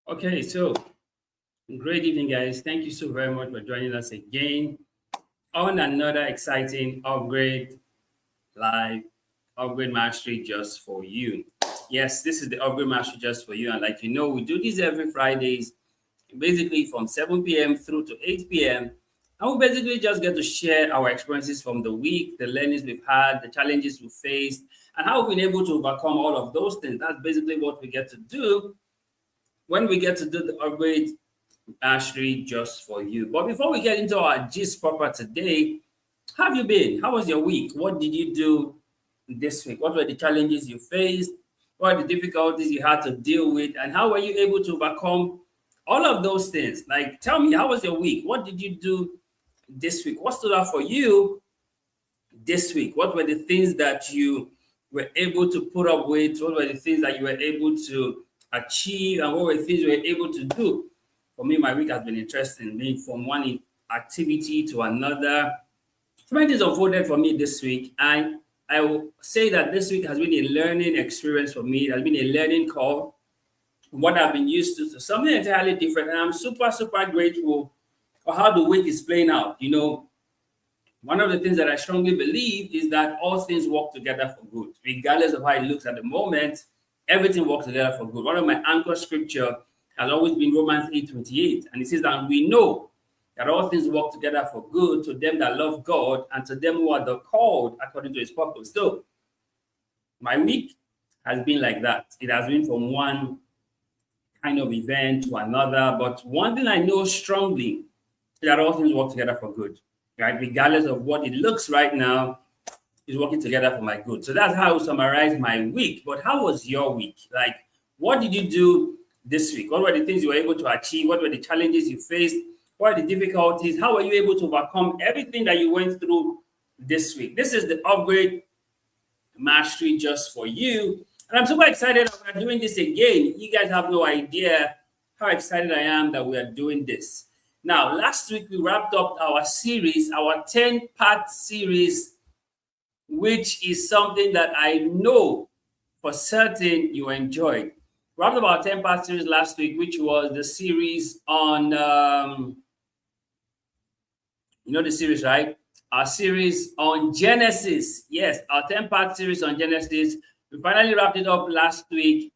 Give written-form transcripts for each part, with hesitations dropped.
Okay, so great evening, guys. Thank you so very much for joining us again on another exciting upgrade live upgrade mastery just for you. Yes, this is the upgrade mastery just for you, and like we do this every Fridays, basically from 7 p.m. through to 8 p.m. And we basically just get to share our experiences from the week, the learnings we've had, the challenges we faced, and how we've been able to overcome all of those things. That's basically what we get to do when we get to do the upgrade Ashley, just for you. But before we get into our gist proper today, how have you been? How was your week? What did you do this week? What were the challenges you faced? What are the difficulties you had to deal with? And how were you able to overcome all of those things? Like, tell me, how was your week? What did you do this week? What stood out for you this week? What were the things that you were able to put up with? What were the things that you were able to achieve? And what were the things you were able to do? For me, my week has been interesting, being from one activity to another. So many things unfolded for me this week. And I will say that this week has been a learning experience for me. It has been a learning curve from what I've been used to something entirely different. And I'm super, super grateful for how the week is playing out. One of the things that I strongly believe is that all things work together for good, regardless of how it looks at the moment. Everything works together for good. One of my anchor scripture has always been Romans 8:28, and it says that we know that all things work together for good to them that love God and to them who are the called according to His purpose. So my week has been like that. It has been from one kind of event to another, but one thing I know strongly is that all things work together for good, right? Regardless of what it looks right now, is working together for my good. So that's how I would summarize my week. But how was your week? Like, what did you do this week? What were the things you were able to achieve? What were the challenges you faced? What are the difficulties? How were you able to overcome everything that you went through this week? This is the upgrade mastery just for you. And I'm super excited that we're doing this again. You guys have no idea how excited I am that we are doing this. Now, last week we wrapped up our series, our 10-part series, which is something that I know for certain you enjoyed. We wrapped up our 10-part series last week, which was the series on, the series, right? Our series on Genesis. Yes, our 10-part series on Genesis. We finally wrapped it up last week.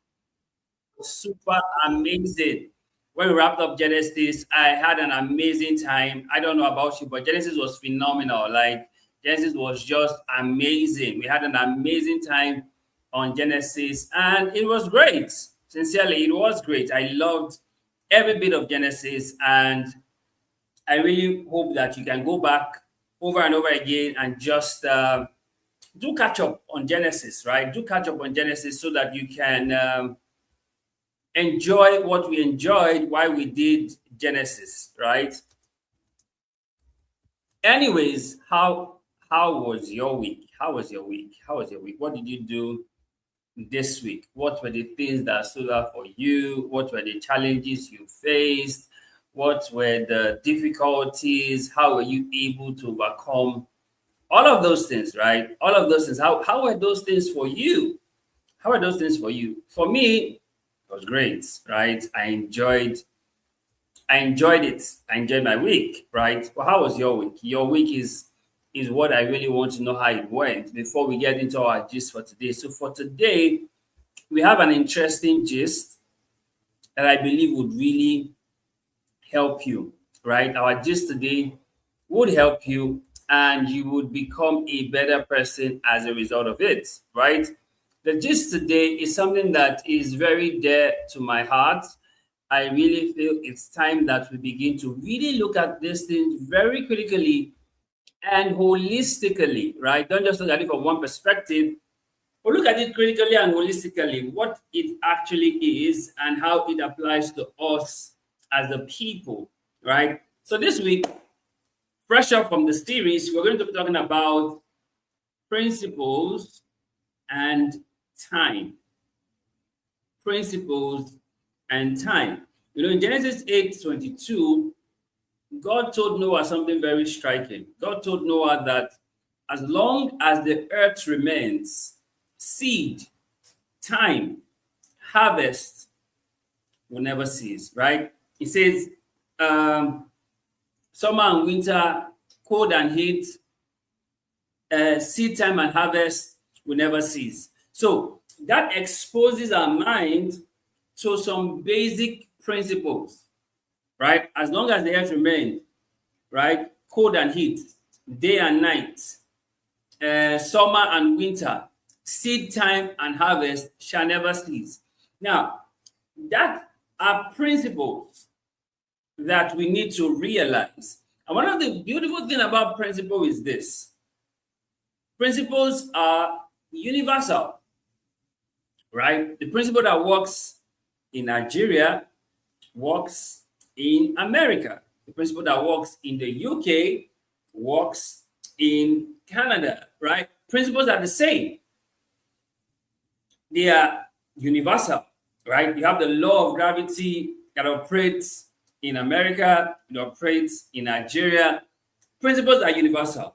Super amazing. When we wrapped up Genesis, I had an amazing time. I don't know about you, but Genesis was phenomenal. Like, Genesis was just amazing. We had an amazing time on Genesis, and it was great. Sincerely, it was great. I loved every bit of Genesis, and I really hope that you can go back over and over again and just do catch up on Genesis, right? Do catch up on Genesis so that you can enjoy what we enjoyed while we did Genesis, right? Anyways, how was your week? How was your week? How was your week? What did you do this week? What were the things that stood out for you? What were the challenges you faced? What were the difficulties? How were you able to overcome all of those things, right? All of those things. How were those things for you? How are those things for you? For me, it was great, right? I enjoyed it. I enjoyed my week, right? Well, how was your week? Your week is what I really want to know how it went before we get into our gist for today. So for today, we have an interesting gist that I believe would really help you, right? Our gist today would help you and you would become a better person as a result of it, right? The gist today is something that is very dear to my heart. I really feel it's time that we begin to really look at these things very critically and holistically, right? Don't just look at it from one perspective, but look at it critically and holistically, what it actually is and how it applies to us as a people, right? So this week, fresh up from the series, we're going to be talking about principles and time. Principles and time. In Genesis 8:22, God told Noah something very striking. God told Noah that as long as the earth remains, seed, time, harvest, will never cease, right? It says, summer and winter, cold and heat, seed time and harvest will never cease. So that exposes our mind to some basic principles, right? As long as the earth remains, right? Cold and heat, day and night, summer and winter, seed time and harvest shall never cease. Now, that are principles that we need to realize. And one of the beautiful things about principle is this: principles are universal, right? The principle that works in Nigeria works in America. The principle that works in the UK works in Canada, right? Principles are the same. They are universal, right? You have the law of gravity that operates in America, it operates in Nigeria. Principles are universal,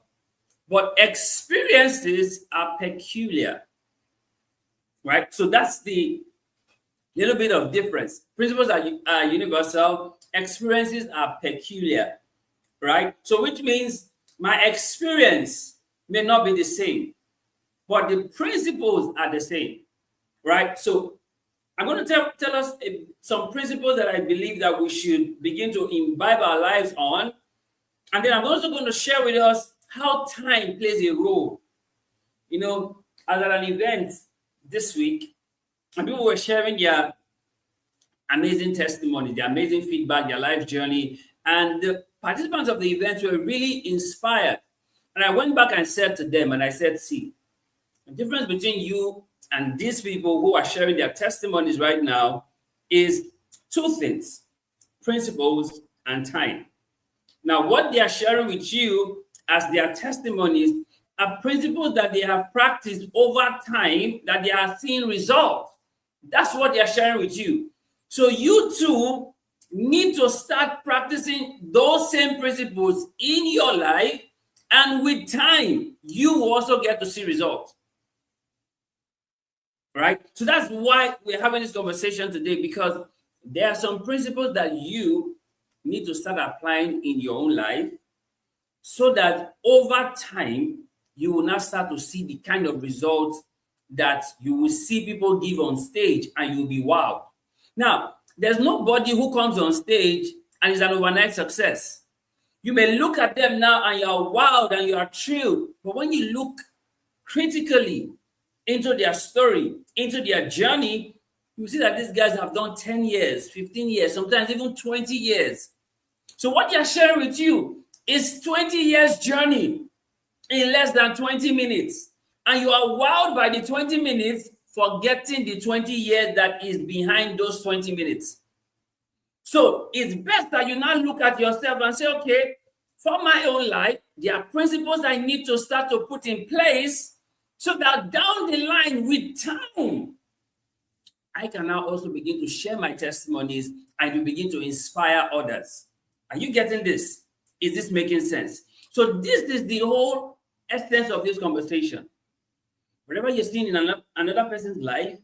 but experiences are peculiar, right? So that's the little bit of difference. Principles are universal, experiences are peculiar, right? So which means my experience may not be the same, but the principles are the same, right? So I'm going to tell us some principles that I believe that we should begin to imbibe our lives on. And then I'm also going to share with us how time plays a role. You know, as at an event this week, and people were sharing their amazing testimony, their amazing feedback, their life journey. And the participants of the event were really inspired. And I went back and said to them, and I said, see, the difference between you and these people who are sharing their testimonies right now is two things: principles and time. Now, what they are sharing with you as their testimonies are principles that they have practiced over time, that they are seeing results. That's what they are sharing with you. So you too need to start practicing those same principles in your life, and with time, you will also get to see results. Right? So that's why we're having this conversation today, because there are some principles that you need to start applying in your own life so that over time, you will now start to see the kind of results that you will see people give on stage and you'll be wowed. Now, there's nobody who comes on stage and is an overnight success. You may look at them now and you're wowed and you are thrilled, but when you look critically into their story, into their journey, you see that these guys have done 10 years, 15 years, sometimes even 20 years. So what they're sharing with you is 20 years journey in less than 20 minutes. And you are wowed by the 20 minutes, forgetting the 20 years that is behind those 20 minutes. So it's best that you now look at yourself and say, okay, for my own life, there are principles I need to start to put in place so that down the line with time, I can now also begin to share my testimonies and to begin to inspire others. Are you getting this? Is this making sense? So this is the whole essence of this conversation. Whatever you're seeing in another person's life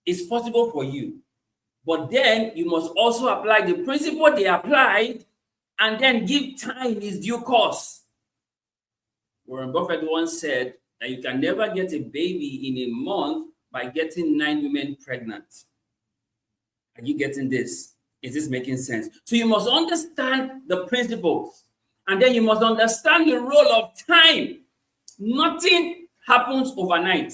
is possible for you. But then you must also apply the principle they applied and then give time its due course. Warren Buffett once said that you can never get a baby in a month by getting 9 women pregnant. Are you getting this? Is this making sense? So you must understand the principles, and then you must understand the role of time. Nothing happens overnight.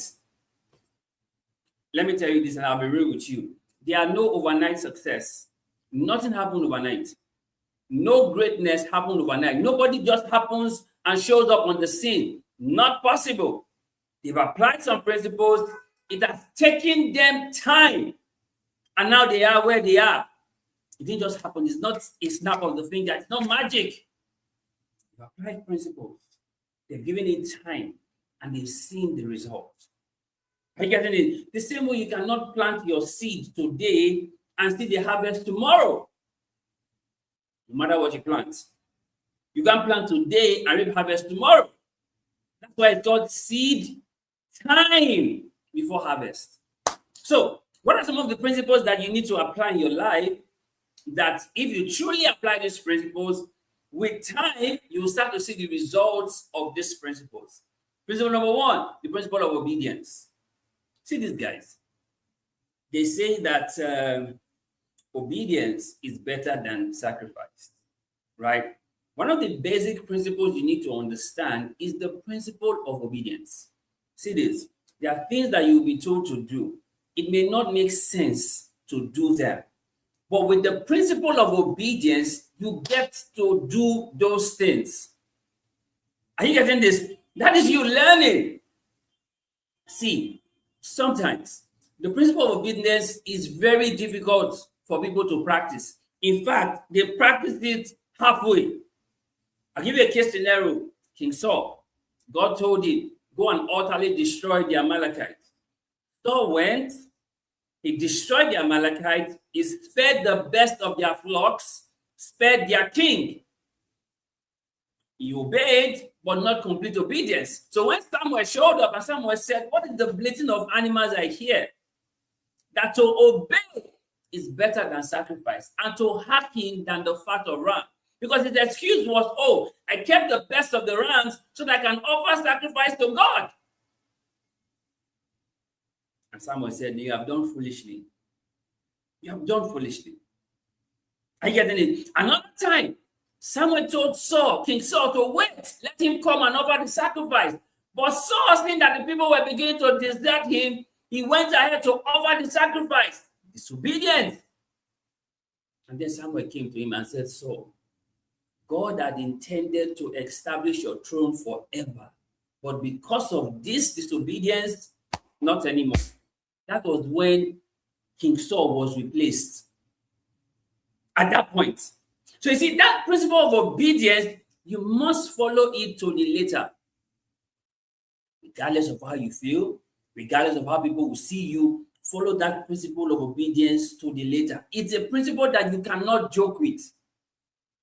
Let me tell you this, and I'll be real with you. There are no overnight success. Nothing happens overnight. No greatness happens overnight. Nobody just happens and shows up on the scene. Not possible. They've applied some principles. It has taken them time. And now they are where they are. It didn't just happen. It's not a snap of the finger. It's not magic. They've applied principles. They've given it time. And they've seen the results. Are you getting it? The same way you cannot plant your seed today and see the harvest tomorrow. No matter what you plant. You can plant today and reap harvest tomorrow. That's why it's called seed time before harvest. So What are some of the principles that you need to apply in your life that if you truly apply these principles, with time, you will start to see the results of these principles? Principle number one, the principle of obedience. See these guys. They say that obedience is better than sacrifice, right? One of the basic principles you need to understand is the principle of obedience. See this. There are things that you'll be told to do. It may not make sense to do them. But with the principle of obedience, you get to do those things. Are you getting this? That is you learning. See, sometimes the principle of obedience is very difficult for people to practice. In fact, they practice it halfway. I'll give you a case scenario. King Saul, God told him, go and utterly destroy the Amalekites. Saul went, he destroyed the Amalekites, he spared the best of their flocks, spared their king. He obeyed, but not complete obedience. So when Samuel showed up and Samuel said, what is the bleating of animals I hear? That to obey is better than sacrifice, and to hearken than the fat of ram. Because his excuse was, oh, I kept the best of the rams so that I can offer sacrifice to God. And Samuel said, you have done foolishly. You have done foolishly. Are you getting it? Another time, Samuel told Saul, King Saul, to wait. Let him come and offer the sacrifice. But Saul, seeing that the people were beginning to desert him, he went ahead to offer the sacrifice. Disobedience. And then Samuel came to him and said, Saul, God had intended to establish your throne forever. But because of this disobedience, not anymore. That was when King Saul was replaced. At that point. So you see, that principle of obedience, you must follow it to the letter. Regardless of how you feel, regardless of how people will see you, follow that principle of obedience to the letter. It's a principle that you cannot joke with.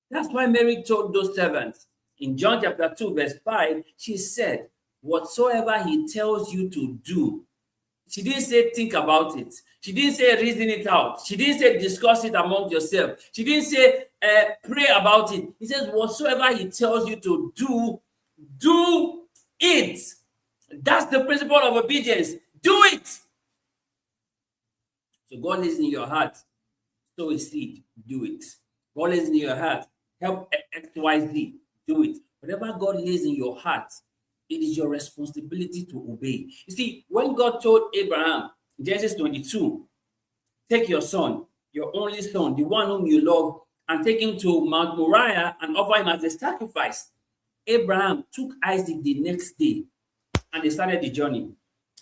That's why Mary told those servants in John chapter 2, verse 5, she said, whatsoever he tells you to do. She didn't say think about it. She didn't say reason it out. She didn't say discuss it among yourself. She didn't say pray about it. He says whatsoever he tells you to do, do it. That's the principle of obedience. Do it. So God is in your heart. Sow a seed. Do it. God is in your heart. Help XYZ. Do it. Whatever God lays in your heart, it is your responsibility to obey. You see, when God told Abraham, in Genesis 22, take your son, your only son, the one whom you love, and take him to Mount Moriah and offer him as a sacrifice. Abraham took Isaac the next day and they started the journey.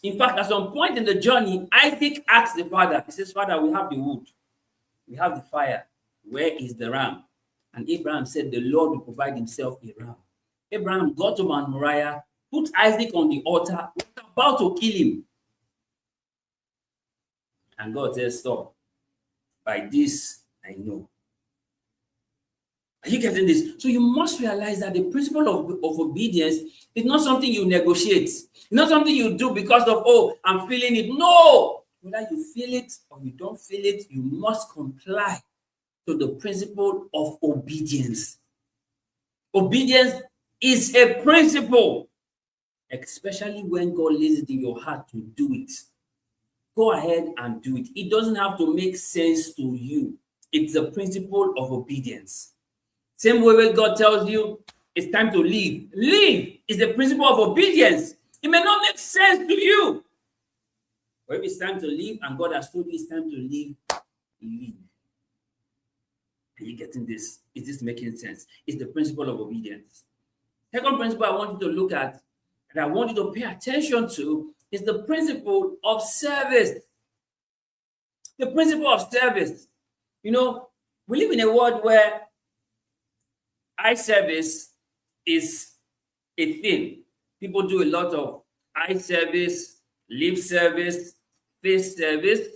In fact, at some point in the journey, Isaac asked the father, he says, Father, we have the wood, we have the fire. Where is the ram? And Abraham said, the Lord will provide himself a ram. Abraham got to Mount Moriah, put Isaac on the altar, was about to kill him. And God said, stop. By this, I know. Are you getting this? So you must realize that the principle of obedience is not something you negotiate. It's not something you do because of, oh, I'm feeling it. No! Whether you feel it or you don't feel it, you must comply to the principle of obedience. Obedience is a principle, especially when God lays it in your heart to do it. Go ahead and do it. It doesn't have to make sense to you. It's a principle of obedience. Same way when God tells you it's time to leave. Leave is the principle of obedience. It may not make sense to you. But if it's time to leave and God has told you it's time to leave, leave. Are you getting this? Is this making sense? It's the principle of obedience. Second principle I want you to look at and I want you to pay attention to is the principle of service. The principle of service. You know, we live in a world where eye service is a thing. People do a lot of eye service, lip service, face service,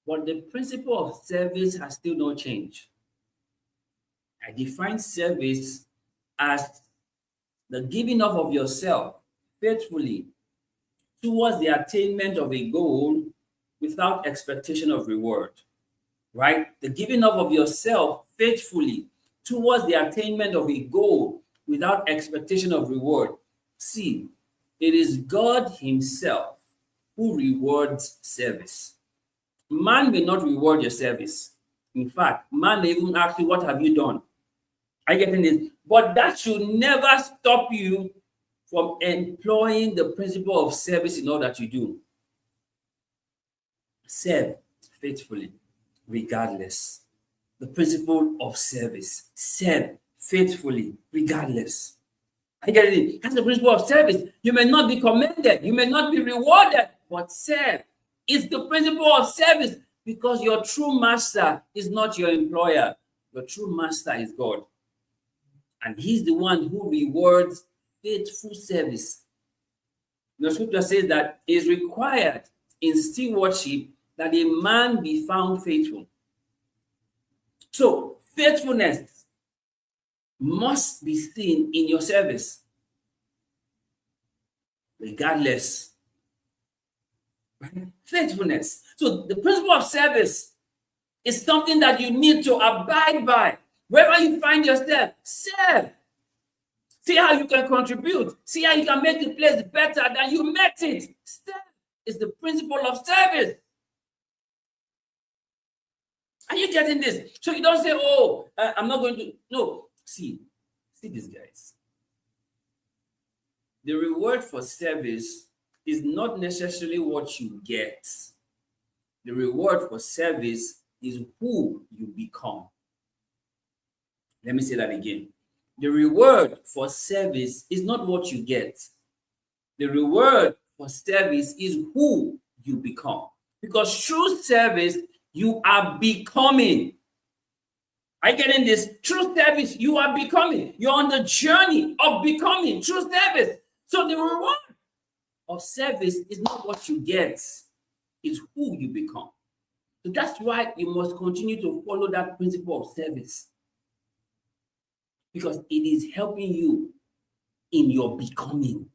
but the principle of service has still not changed. I define service as the giving up of yourself faithfully towards the attainment of a goal without expectation of reward, right? The giving up of yourself faithfully towards the attainment of a goal without expectation of reward. See, it is God Himself who rewards service. Man may not reward your service. In fact, man may even ask you, what have you done? Are you getting this? But that should never stop you from employing the principle of service in all that you do. Serve faithfully, regardless. The principle of service. Serve faithfully, regardless. I get it. That's the principle of service. You may not be commended, you may not be rewarded, but serve. It's the principle of service, because your true master is not your employer. Your true master is God. And He's the one who rewards faithful service. The scripture says that it is required in stewardship that a man be found faithful. So, faithfulness must be seen in your service, regardless. Right? Faithfulness. So, the principle of service is something that you need to abide by. Wherever you find yourself, serve. See how you can contribute. See how you can make the place better than you met it. Serve is the principle of service. Are you getting this? So you don't say, oh, I'm not going to. No. See these guys. The reward for service is not necessarily what you get. The reward for service is who you become. Let me say that again. The reward for service is not what you get. The reward for service is who you become. Because through service, you are becoming. Are you getting this? Through service, you are becoming. You're on the journey of becoming through service. So the reward of service is not what you get, it's who you become. So that's why you must continue to follow that principle of service, because it is helping you in your becoming.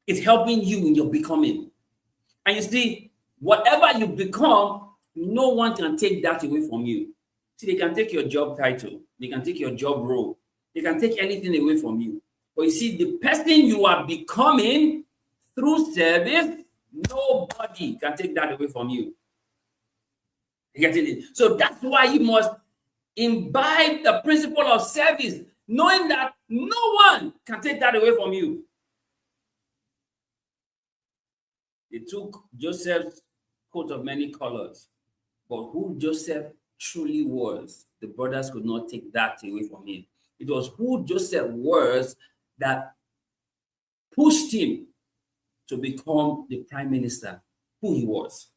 It's helping you in your becoming. And you see, whatever you become, no one can take that away from you. See, they can take your job title, they can take your job role, they can take anything away from you. But you see, the person you are becoming through service, nobody can take that away from you. You getting it? So that's why you must imbibe the principle of service, knowing that no one can take that away from you. They took Joseph's coat of many colors, but who Joseph truly was, the brothers could not take that away from him. It was who Joseph was that pushed him to become the prime minister, who he was.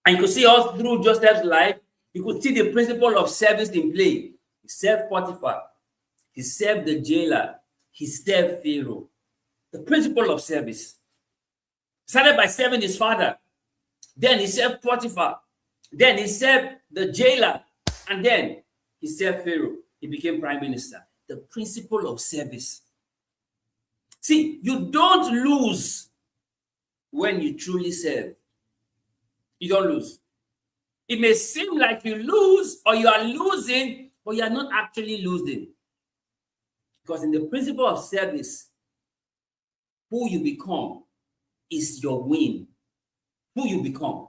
And you could see all through Joseph's life, you could see the principle of service in play. He served Potiphar, he served the jailer, he served Pharaoh. The principle of service. Started by serving his father, then he served Potiphar, then he served the jailer, and then he served Pharaoh. He became prime minister. The principle of service. See, you don't lose when you truly serve. You don't lose. It may seem like you lose or you are losing, but you are not actually losing. Because in the principle of service, who you become is your win. Who you become.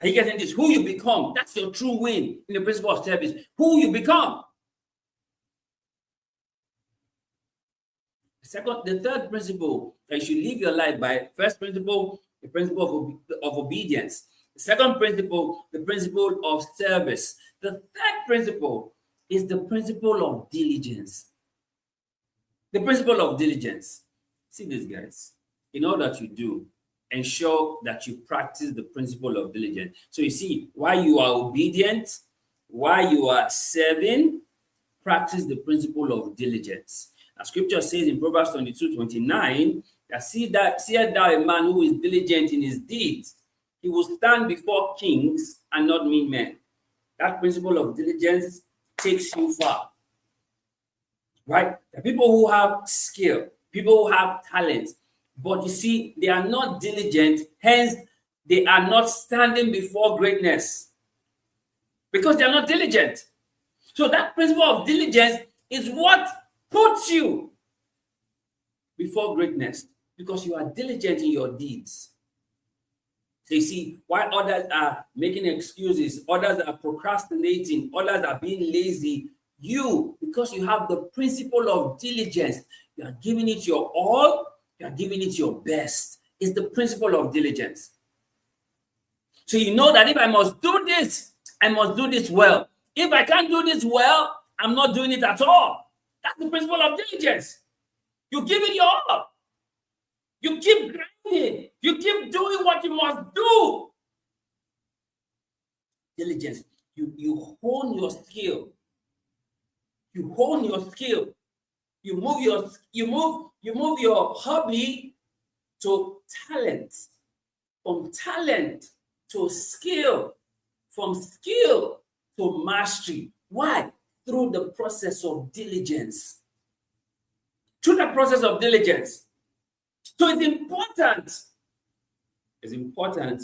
Are you getting this? Who you become, that's your true win in the principle of service. Who you become. The third principle that you should live your life by. First principle, the principle of obedience. The second principle, the principle of service. The third principle is the principle of diligence. The principle of diligence. See this, guys. In all that you do, ensure that you practice the principle of diligence. So you see, while you are obedient, while you are serving, practice the principle of diligence. As scripture says in Proverbs 22:29, that seest thou a man who is diligent in his deeds, he will stand before kings and not mean men. That principle of diligence takes you far. Right? The people who have skill, people who have talent, But you see, they are not diligent, hence they are not standing before greatness because they are not diligent. So that principle of diligence is what puts you before greatness because you are diligent in your deeds. So you see, while others are making excuses, others are procrastinating, others are being lazy, you, because you have the principle of diligence, you are giving it your all, you are giving it your best. It's the principle of diligence. So you know that if I must do this, I must do this well. If I can't do this well, I'm not doing it at all. That's the principle of diligence. You give it your all. You keep grinding. You keep doing what you must do. Diligence. You hone your skill. You hone your skill. You move your hobby to talent, from talent to skill, from skill to mastery. Why? Through the process of diligence. Through the process of diligence. So it's important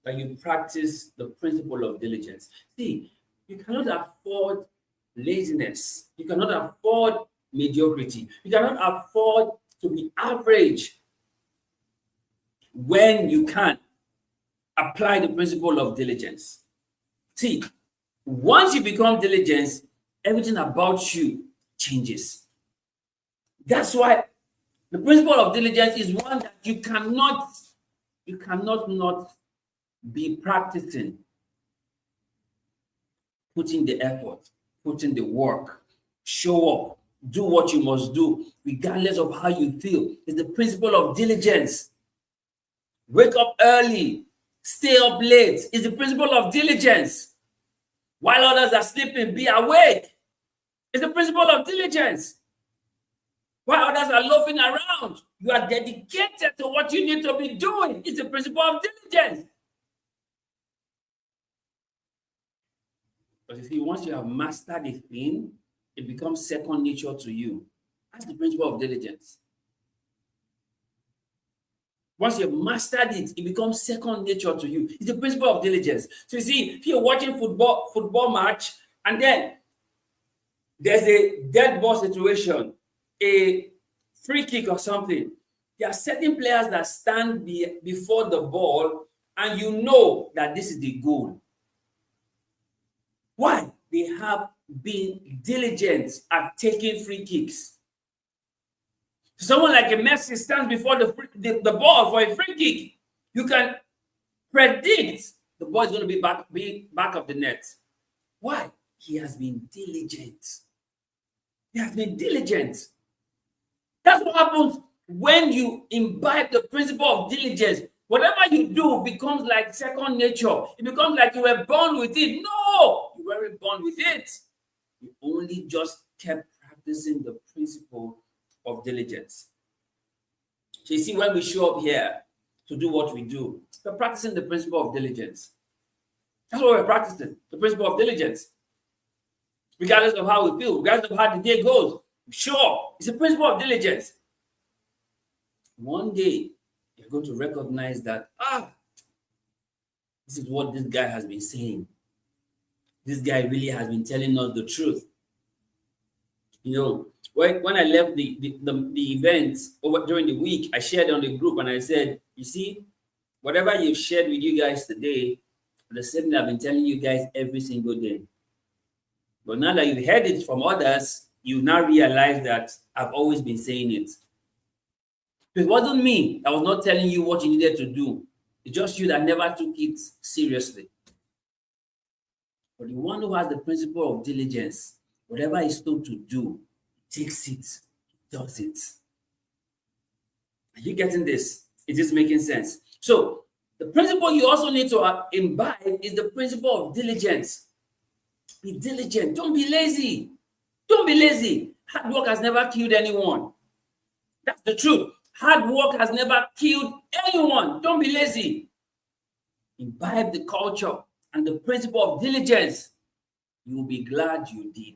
that you practice the principle of diligence. See, you cannot afford laziness. You cannot afford mediocrity. You cannot afford to be average when you can apply the principle of diligence. See, once you become diligent, everything about you changes. That's why the principle of diligence is one that you cannot not be practicing, putting the effort, putting the work, show up, do what you must do, regardless of how you feel. It's the principle of diligence. Wake up early, stay up late. It's the principle of diligence. While others are sleeping, be awake. It's the principle of diligence. While others are loafing around, you are dedicated to what you need to be doing. It's the principle of diligence. But you see, once you have mastered a thing, it becomes second nature to you. That's the principle of diligence. Once you've mastered it, it becomes second nature to you. It's the principle of diligence. So you see, if you're watching football match, and then there's a dead ball situation, a free kick or something, there are certain players that stand before the ball, and you know that this is the goal. Why? They have been diligent at taking free kicks. Someone like a Messi stands before the ball for a free kick. You can predict the ball is going to be back of the net. Why? He has been diligent. He has been diligent. That's what happens when you imbibe the principle of diligence. Whatever you do becomes like second nature. It becomes like you were born with it. No, you weren't born with it. You only just kept practicing the principle of diligence. So you see, when we show up here to do what we do, we're practicing the principle of diligence. That's what we're practicing, the principle of diligence. Regardless of how we feel, regardless of how the day goes, sure, it's a principle of diligence. One day, you're going to recognize that, this is what this guy has been saying. This guy really has been telling us the truth. You know, when I left the events over during the week, I shared on the group and I said, you see, whatever you've shared with you guys today, the same thing I've been telling you guys every single day. But now that you've heard it from others, you now realize that I've always been saying it. It wasn't me that was not telling you what you needed to do. It's just you that never took it seriously. But the one who has the principle of diligence, whatever he's told to do, takes it, does it. Are you getting this? Is this making sense? So the principle you also need to imbibe is the principle of diligence. Be diligent. Don't be lazy. Don't be lazy. Hard work has never killed anyone. That's the truth. Hard work has never killed anyone. Don't be lazy. Imbibe the culture and the principle of diligence. You will be glad you did.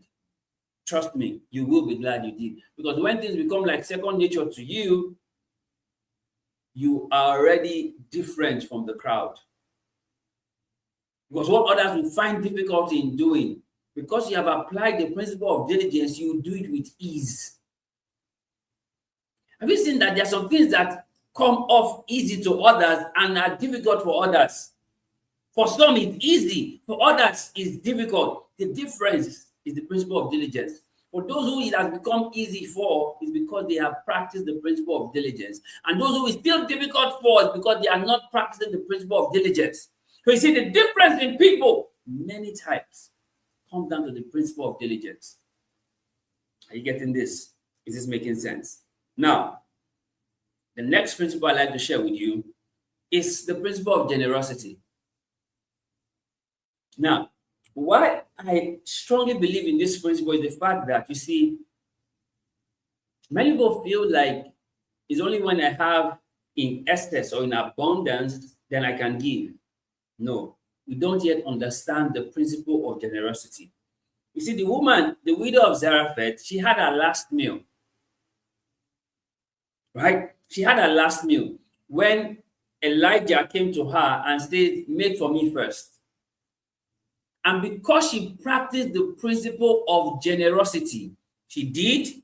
Trust me, you will be glad you did. Because when things become like second nature to you, you are already different from the crowd. Because what others will find difficulty in doing, because you have applied the principle of diligence, you do it with ease. Have you seen that there are some things that come off easy to others and are difficult for others? For some, it's easy. For others, it's difficult. The difference is the principle of diligence. For those who it has become easy for, is because they have practiced the principle of diligence. And those who it's still difficult for is because they are not practicing the principle of diligence. So you see, the difference in people many times comes down to the principle of diligence. Are you getting this? Is this making sense? Now, the next principle I'd like to share with you is the principle of generosity. Now, why I strongly believe in this principle is the fact that, you see, many people feel like it's only when I have in excess or in abundance then I can give. No, we don't yet understand the principle of generosity. You see, the woman, the widow of Zarephath, she had her last meal. Right? She had her last meal when Elijah came to her and said, "Make for me first." And because she practiced the principle of generosity, she did.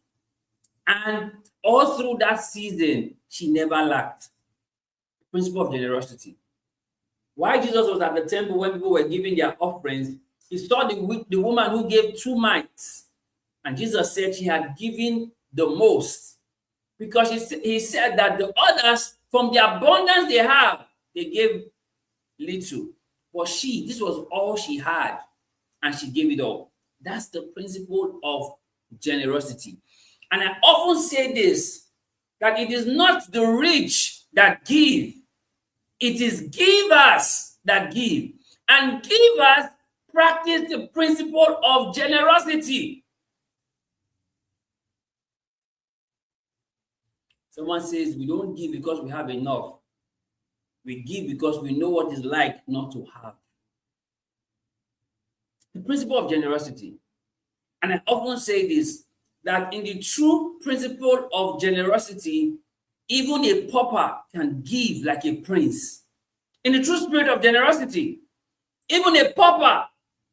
And all through that season, she never lacked. The principle of generosity. While Jesus was at the temple when people were giving their offerings, he saw the woman who gave 2 mites. And Jesus said she had given the most. Because he said that the others, from the abundance they have, they gave little. But this was all she had, and she gave it all. That's the principle of generosity. And I often say this, that it is not the rich that give, it is givers that give. And givers practice the principle of generosity. Someone says we don't give because we have enough. We give because we know what it's like not to have. The principle of generosity. And I often say this, that in the true principle of generosity, even a pauper can give like a prince. In the true spirit of generosity, even a pauper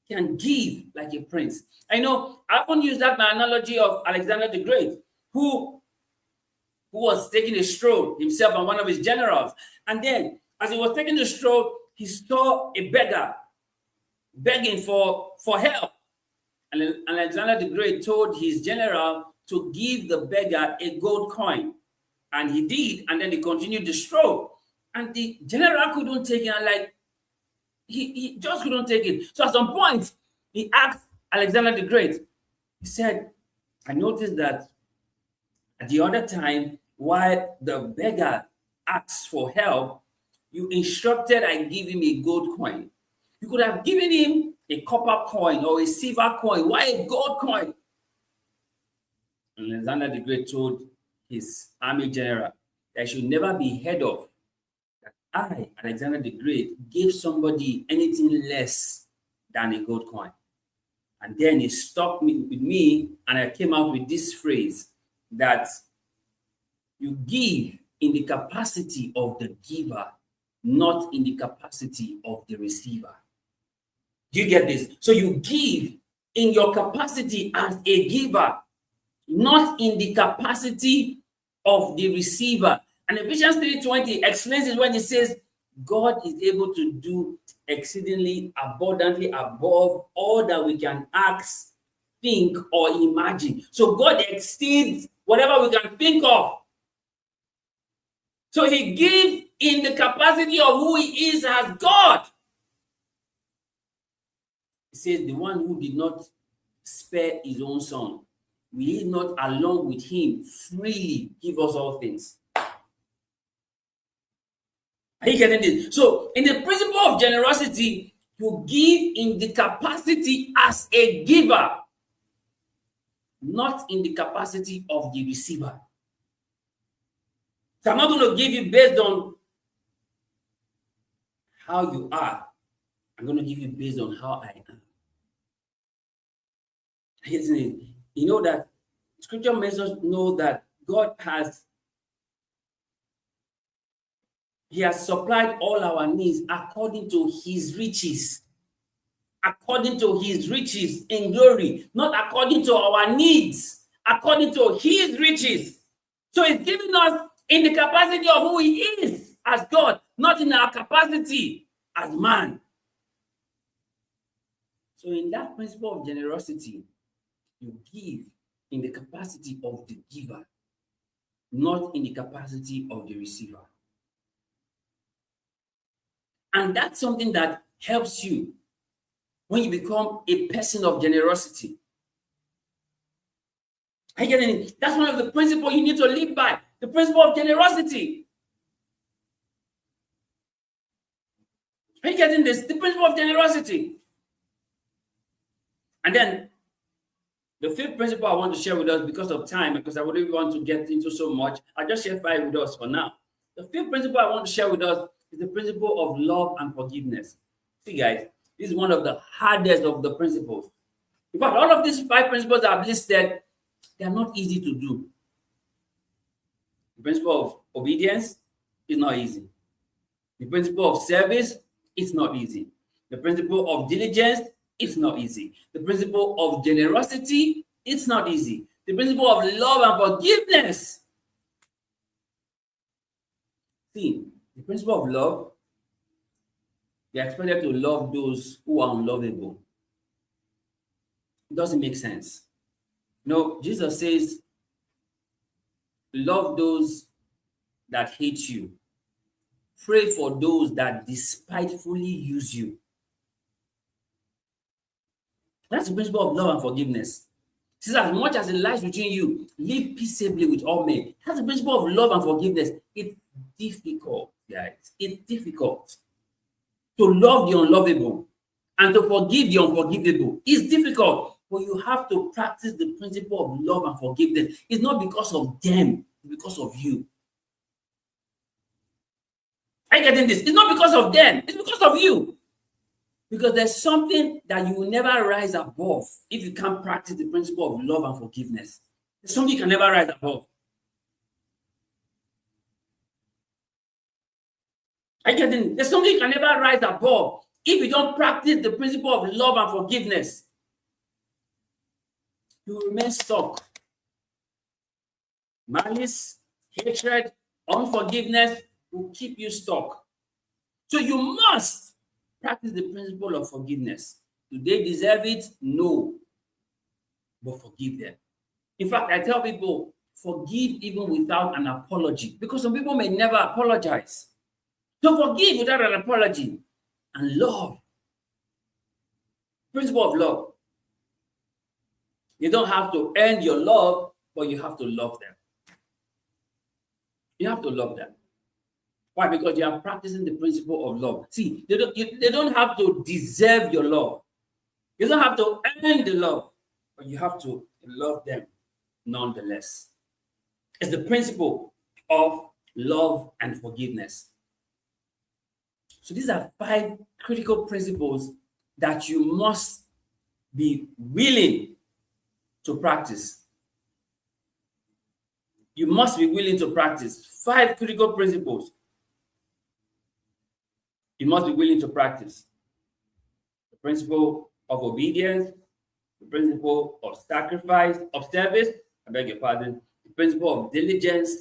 can give like a prince. I know I often use that my analogy of Alexander the Great, who was taking a stroll himself and one of his generals. And then, as he was taking the stroll, he saw a beggar begging for help. And Alexander the Great told his general to give the beggar a gold coin. And he did, and then he continued the stroll. And the general couldn't take it, and he just couldn't take it. So at some point, he asked Alexander the Great, he said, "I noticed that at the other time, while the beggar asked for help, you instructed I give him a gold coin. You could have given him a copper coin or a silver coin. Why a gold coin?" And Alexander the Great told his army general that should never be heard of that I, Alexander the Great, gave somebody anything less than a gold coin. And then he stopped with me, and I came out with this phrase that you give in the capacity of the giver, not in the capacity of the receiver. Do you get this? So you give in your capacity as a giver, not in the capacity of the receiver. And Ephesians 3:20 explains it when it says, God is able to do exceedingly abundantly above all that we can ask, think, or imagine. So God exceeds whatever we can think of. So he gives in the capacity of who he is as God. He says, the one who did not spare his own son, will he not along with him freely give us all things? Are you getting this? So in the principle of generosity, you give in the capacity as a giver, not in the capacity of the receiver. So I'm not going to give you based on how you are. I'm going to give you based on how I am. You know that Scripture makes us know that God has He has supplied all our needs according to his riches. According to his riches in glory, not according to our needs, according to his riches. So he's giving us in the capacity of who he is as God, not in our capacity as man. So in that principle of generosity, you give in the capacity of the giver, not in the capacity of the receiver. And that's something that helps you when you become a person of generosity. Are you getting it? That's one of the principles you need to live by, the principle of generosity. Are you getting this? The principle of generosity. And then the fifth principle I want to share with us, because of time, because I wouldn't want to get into so much, I'll just share 5 with us for now. The fifth principle I want to share with us is the principle of love and forgiveness. See, guys, this is one of the hardest of the principles. In fact, all of these 5 principles I've listed, they are not easy to do. The principle of obedience is not easy. The principle of service is not easy. The principle of diligence, it's not easy. The principle of generosity, it's not easy. The principle of love and forgiveness. See, the principle of love, they are expected to love those who are unlovable. It doesn't make sense. No, Jesus says, love those that hate you. Pray for those that despitefully use you. That's the principle of love and forgiveness. It says, as much as it lies between you, live peaceably with all men. That's the principle of love and forgiveness. It's difficult, guys. It's difficult to love the unlovable and to forgive the unforgivable. It's difficult, but you have to practice the principle of love and forgiveness. It's not because of them, it's because of you. Are you getting this? It's not because of them, it's because of you. Because there's something that you will never rise above if you can't practice the principle of love and forgiveness. There's something you can never rise above. Are you getting it? There's something you can never rise above if you don't practice the principle of love and forgiveness. You will remain stuck. Malice, hatred, unforgiveness will keep you stuck. So you must practice the principle of forgiveness. Do they deserve it? No. But forgive them. In fact, I tell people, forgive even without an apology, because some people may never apologize. So forgive without an apology. And love. Principle of love. You don't have to earn your love, but you have to love them. You have to love them. Why? Because you are practicing the principle of love. See, they don't have to deserve your love. You don't have to earn the love, but you have to love them nonetheless. It's the principle of love and forgiveness. So these are 5 critical principles that you must be willing to practice. You must be willing to practice 5 critical principles. You must be willing to practice the principle of obedience, the principle of sacrifice, of service, I beg your pardon, the principle of diligence,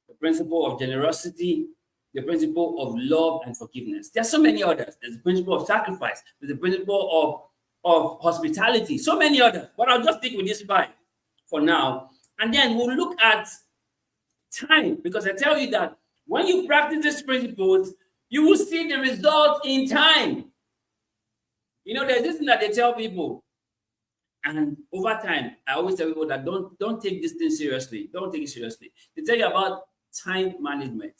the principle of generosity, the principle of love and forgiveness. There are so many others. There's the principle of sacrifice, there's the principle of hospitality, so many others. But I'll just stick with these 5 for now. And then we'll look at time, because I tell you that when you practice these principles, you will see the result in time. You know, there's this thing that they tell people, and over time, I always tell people that don't take this thing seriously. Don't take it seriously. They tell you about time management.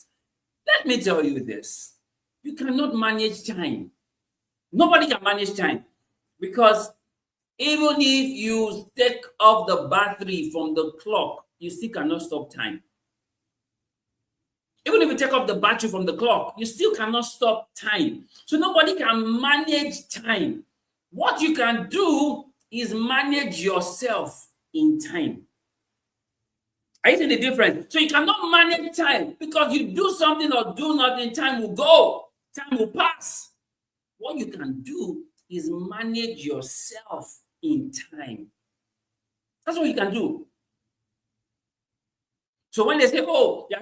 Let me tell you this. You cannot manage time. Nobody can manage time, because even if you take off the battery from the clock, you still cannot stop time. Even if you take off the battery from the clock, you still cannot stop time. So nobody can manage time. What you can do is manage yourself in time. Are you seeing the difference? So you cannot manage time because you do something or do nothing, time will go, time will pass. What you can do is manage yourself in time. That's what you can do. So when they say, "Oh, you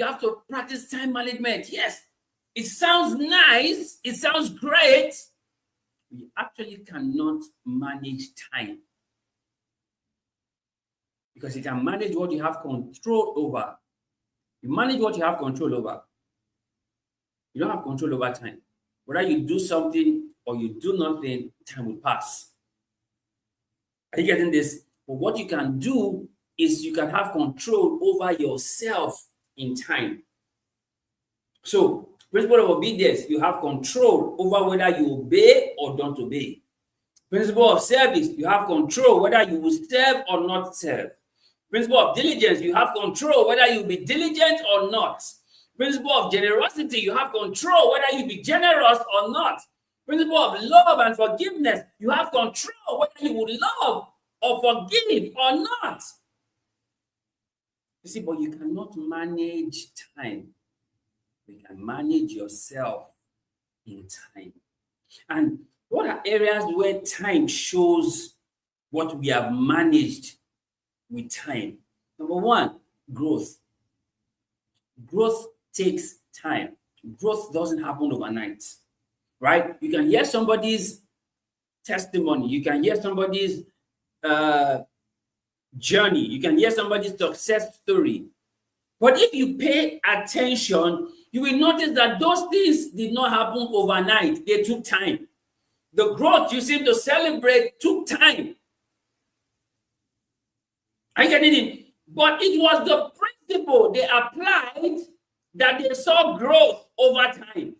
have to practice time management," yes, it sounds nice, it sounds great. We actually cannot manage time because you can manage what you have control over. You manage what you have control over. You don't have control over time. Whether you do something or you do nothing, time will pass. Are you getting this? But what you can do is you can have control over yourself in time. So, principle of obedience, you have control over whether you obey or don't obey. Principle of service, you have control whether you will serve or not serve. Principle of diligence, you have control whether you will be diligent or not. Principle of generosity, you have control whether you be generous or not. Principle of love and forgiveness, you have control whether you will love or forgive or not. You see, but you cannot manage time. You can manage yourself in time. And what are areas where time shows what we have managed with time? Number one, growth. Growth takes time. Growth doesn't happen overnight, right? You can hear somebody's testimony. You can hear somebody's journey. You can hear somebody's success story. But if you pay attention, you will notice that those things did not happen overnight. They took time. The growth you seem to celebrate took time. Are you getting it? But it was the principle they applied that they saw growth over time.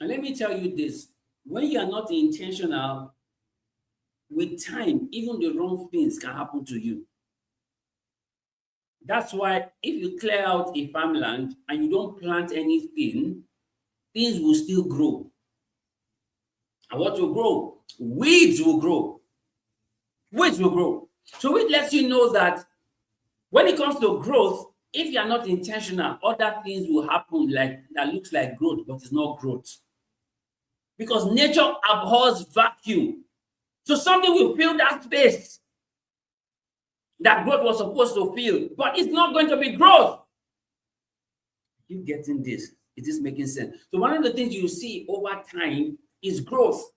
And let me tell you this, when you are not intentional, with time, even the wrong things can happen to you. That's why if you clear out a farmland and you don't plant anything, things will still grow. And what will grow? Weeds will grow. Weeds will grow. So it lets you know that when it comes to growth, if you are not intentional, other things will happen like that looks like growth, but it's not growth. Because nature abhors vacuum. So something will fill that space that growth was supposed to fill, but it's not going to be growth. You getting this? It is making sense. So one of the things you see over time is growth.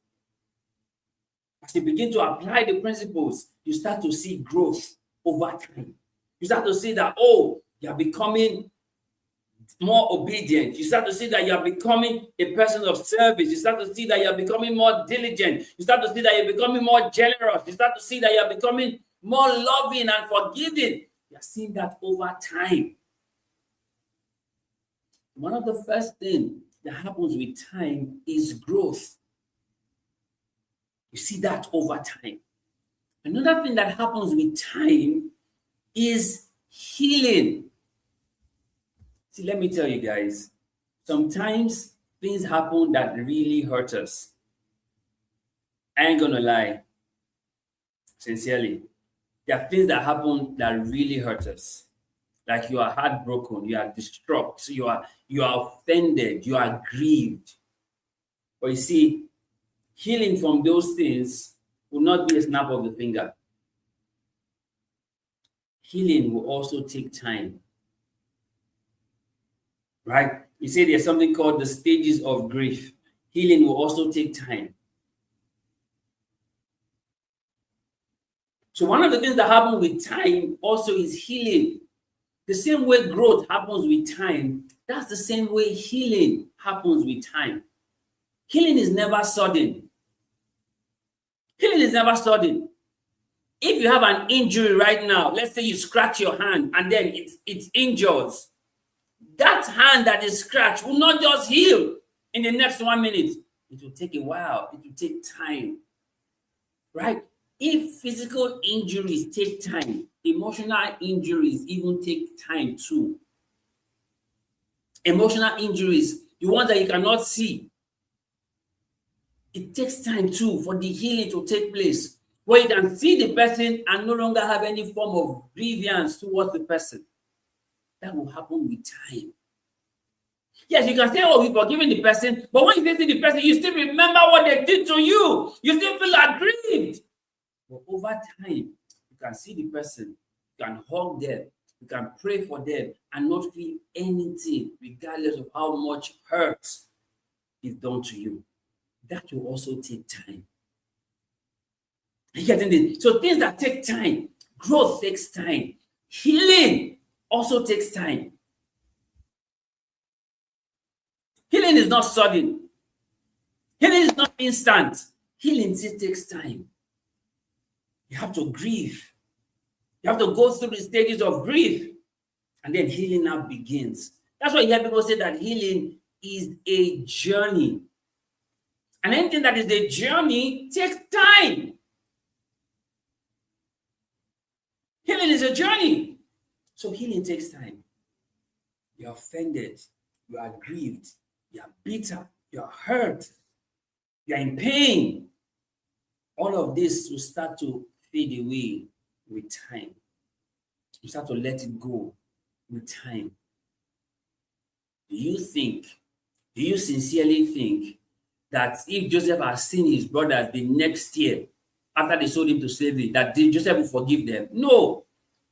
As you begin to apply the principles, you start to see growth over time. You start to see that, oh, you're becoming more obedient. You start to see that you're becoming a person of service. You start to see that you're becoming more diligent. You start to see that you're becoming more generous. You start to see that you're becoming more loving and forgiving. You're seeing that over time. One of the first things that happens with time is growth. You see that over time. Another thing that happens with time is healing. See, let me tell you guys, sometimes things happen that really hurt us. I ain't gonna lie. Sincerely, there are things that happen that really hurt us. Like you are heartbroken, you are distraught, you are offended, you are grieved. But you see, healing from those things will not be a snap of the finger. Healing will also take time. Right? You say there's something called the stages of grief. Healing will also take time. So one of the things that happen with time also is healing. The same way growth happens with time, that's the same way healing happens with time. Healing is never sudden. Healing is never sudden. If you have an injury right now, let's say you scratch your hand and then it injures, that hand that is scratched will not just heal in the next 1 minute. It will take a while. It will take time. Right? If physical injuries take time, emotional injuries even take time too. Emotional injuries, the ones that you cannot see, it takes time too for the healing to take place. where you can see the person and no longer have any form of grievance towards the person. That will happen with time. Yes, you can say, oh, you've forgiven the person, but when you see the person, you still remember what they did to you. You still feel aggrieved. But over time, you can see the person, you can hug them, you can pray for them, and not feel anything, regardless of how much hurt is done to you. That will also take time. You getting this? So things that take time, growth takes time, healing also takes time. Healing is not sudden. Healing is not instant. Healing still takes time. You have to grieve. You have to go through the stages of grief, and then healing now begins. That's why you hear people say that healing is a journey. And anything that is a journey takes time. Healing is a journey. So healing takes time. You're offended. You are grieved. You are bitter. You are hurt. You are in pain. All of this will start to fade away with time. You start to let it go with time. Do you sincerely think that if Joseph had seen his brothers the next year after they sold him to slavery, that Joseph would forgive them? No.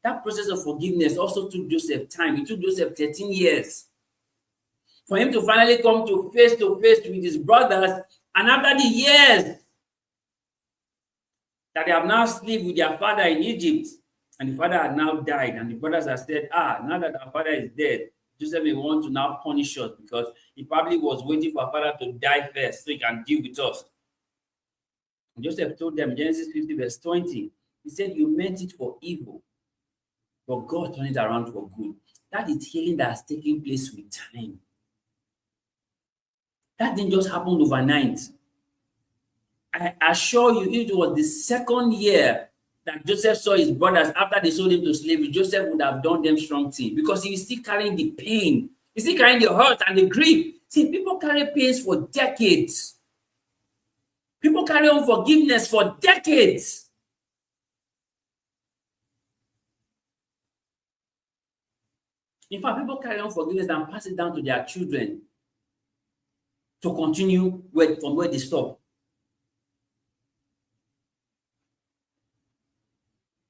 That process of forgiveness also took Joseph time. It took Joseph 13 years for him to finally come to face with his brothers. And after the years that they have now lived with their father in Egypt, and the father had now died, and the brothers have said, now that our father is dead, Joseph may want to now punish us because he probably was waiting for our father to die first so he can deal with us. And Joseph told them, Genesis 50 verse 20, he said, you meant it for evil, but God turned it around for good. That is healing that has taken place with time. That didn't just happen overnight. I assure you, if it was the second year that Joseph saw his brothers after they sold him to slavery, Joseph would have done them strong thing because he is still carrying the pain. He's still carrying the hurt and the grief. See, people carry pains for decades. People carry unforgiveness for decades. In fact, people carry unforgiveness and pass it down to their children to continue from where they stop.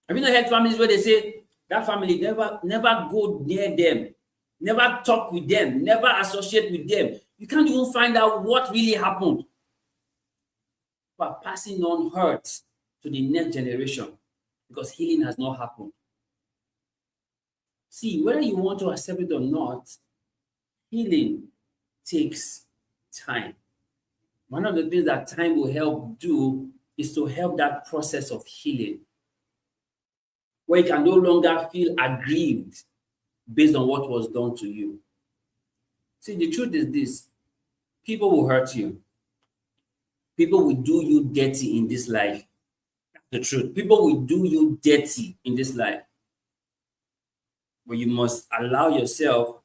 Have you not heard families where they say that family never go near them, never talk with them, never associate with them? You can't even find out what really happened. But passing on hurt to the next generation because healing has not happened. See, whether you want to accept it or not, healing takes time. One of the things that time will help do is to help that process of healing, where you can no longer feel aggrieved based on what was done to you. See, the truth is this: people will hurt you. People will do you dirty in this life. That's the truth. People will do you dirty in this life. But you must allow yourself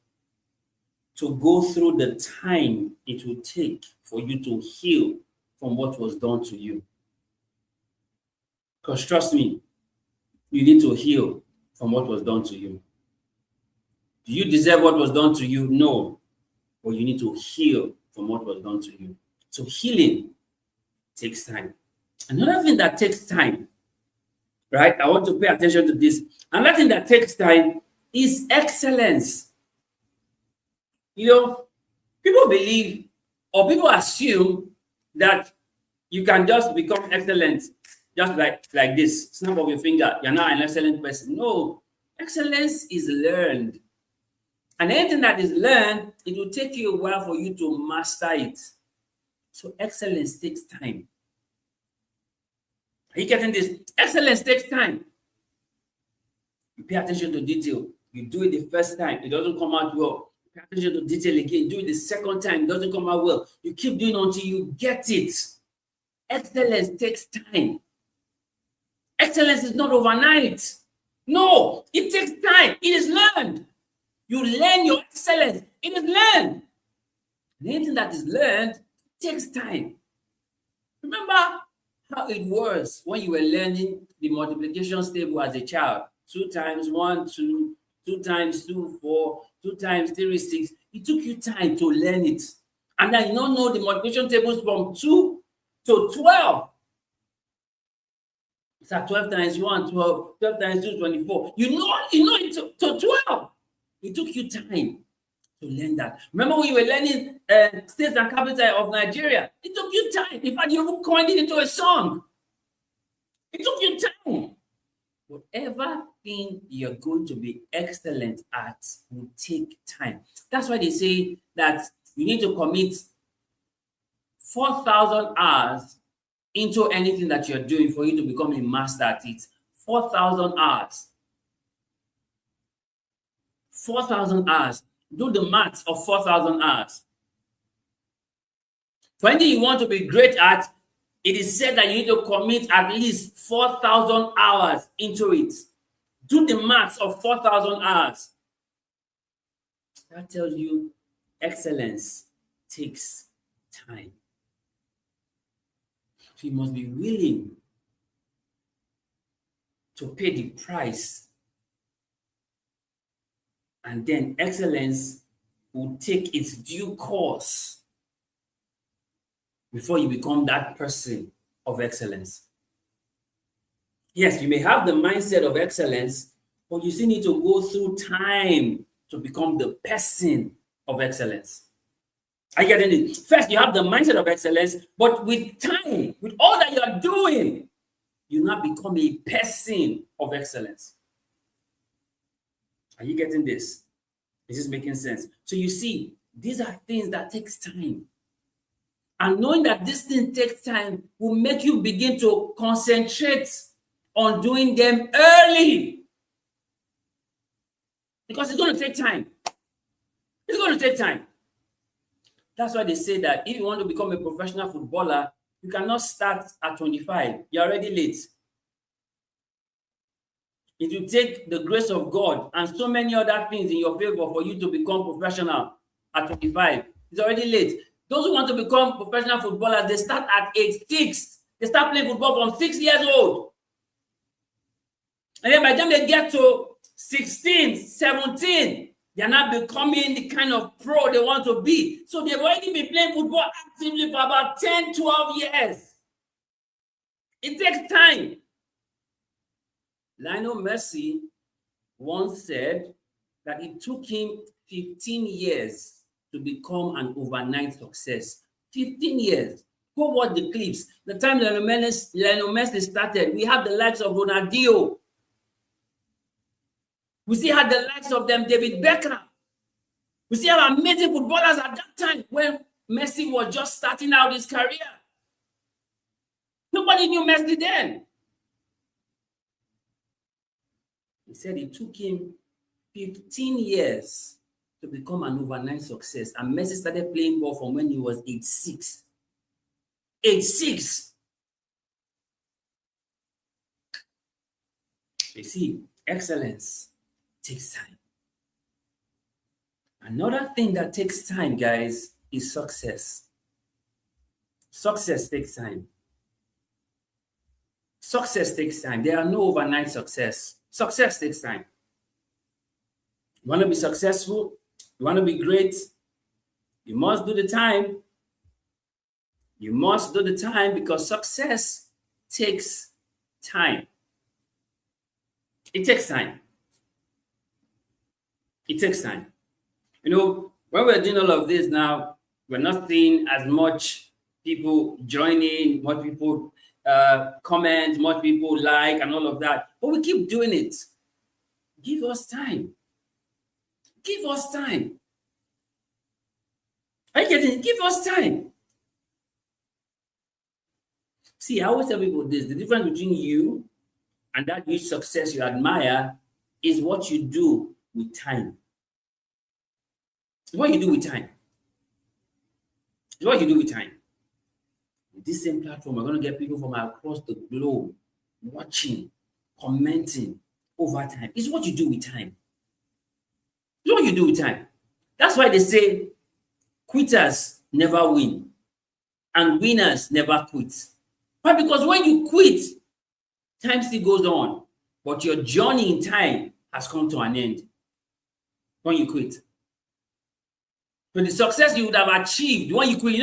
to go through the time it will take for you to heal from what was done to you. Because trust me, you need to heal from what was done to you. Do you deserve what was done to you? No. But you need to heal from what was done to you. So healing takes time. Another thing that takes time, right? I want to pay attention to this. Another thing that takes time is excellence. You know, people believe or people assume that you can just become excellent just like this. Snap of your finger, you're now an excellent person. No, excellence is learned. And anything that is learned, it will take you a while for you to master it. So excellence takes time. Are you getting this? Excellence takes time. You pay attention to detail. You do it the first time, it doesn't come out well. Pay attention to detail again. Do it the second time, it doesn't come out well. You keep doing until you get it. Excellence takes time. Excellence is not overnight. No, it takes time. It is learned. You learn your excellence. It is learned. And anything that is learned takes time. Remember how it was when you were learning the multiplication table as a child. 2 times 1, 2, 2 times 2, 4, 2 times 3, 6. It took you time to learn it. And now you don't know the multiplication tables from 2 to 12. It's at 12 times 1, 12, 12 times 2, 24. You know it to 12. It took you time to learn that. Remember when you were learning states and capital of Nigeria? It took you time. In fact, you even coined it into a song. It took you time. Whatever thing you're going to be excellent at will take time. That's why they say that you need to commit 4,000 hours into anything that you're doing for you to become a master at it. 4,000 hours. 4,000 hours. Do the maths of 4,000 hours. For anything you want to be great at, it is said that you need to commit at least 4,000 hours into it. Do the maths of 4,000 hours. That tells you excellence takes time. So you must be willing to pay the price. And then excellence will take its due course before you become that person of excellence. Yes, you may have the mindset of excellence, but you still need to go through time to become the person of excellence. Are you getting it? First, you have the mindset of excellence, but with time, with all that you're doing, you now become a person of excellence. Are you getting this? Is this making sense? So you see, these are things that takes time. And knowing that this thing takes time will make you begin to concentrate on doing them early. Because it's going to take time. It's going to take time. That's why they say that if you want to become a professional footballer, you cannot start at 25. You're already late. It will take the grace of God and so many other things in your favor for you to become professional at 25. It's already late. Those who want to become professional footballers, they start at age 6. They start playing football from 6 years old. And then by the time they get to 16, 17, they're not becoming the kind of pro they want to be. So they've already been playing football actively for about 10, 12 years. It takes time. Lionel Messi once said that it took him 15 years to become an overnight success. 15 years. Go watch the clips. The time Lionel Messi started, we had the likes of Ronaldinho. We still had the likes of them, David Beckham. We still have amazing footballers at that time when Messi was just starting out his career. Nobody knew Messi then. He said it took him 15 years to become an overnight success. And Messi started playing ball from when he was age 6. Age 6. You see, excellence takes time. Another thing that takes time, guys, is success. Success takes time. Success takes time. There are no overnight success. Success takes time. You want to be successful? You want to be great? You must do the time. You must do the time because success takes time. It takes time. It takes time. You know, when we're doing all of this now, we're not seeing as much people joining, much people comment, much people like, and all of that. But we keep doing it. Give us time. Give us time. Are you getting it? Give us time. See, I always tell people this: the difference between you and that huge success you admire is what you do with time. It's what you do with time. It's what you do with time. With this same platform, we're going to get people from across the globe watching, commenting over time. It's what you do with time. It's what you do with time. That's why they say quitters never win and winners never quit. Why? Because when you quit, time still goes on, but your journey in time has come to an end when you quit. So the success you would have achieved when you quit,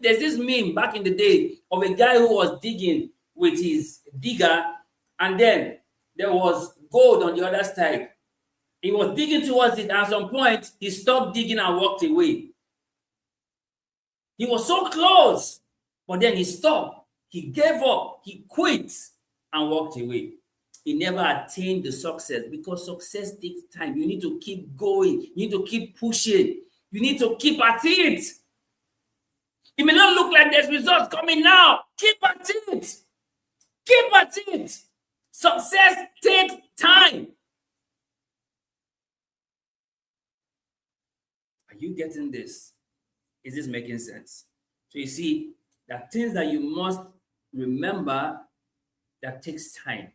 there's this meme back in the day of a guy who was digging with his digger, and then there was gold on the other side. He was digging towards it, and at some point, he stopped digging and walked away. He was so close, but then he stopped. He gave up. He quit and walked away. He never attained the success because success takes time. You need to keep going. You need to keep pushing. You need to keep at it. It may not look like there's results coming now. Keep at it. Keep at it. Success takes time. Are you getting this? Is this making sense? So you see, there are things that you must remember that takes time.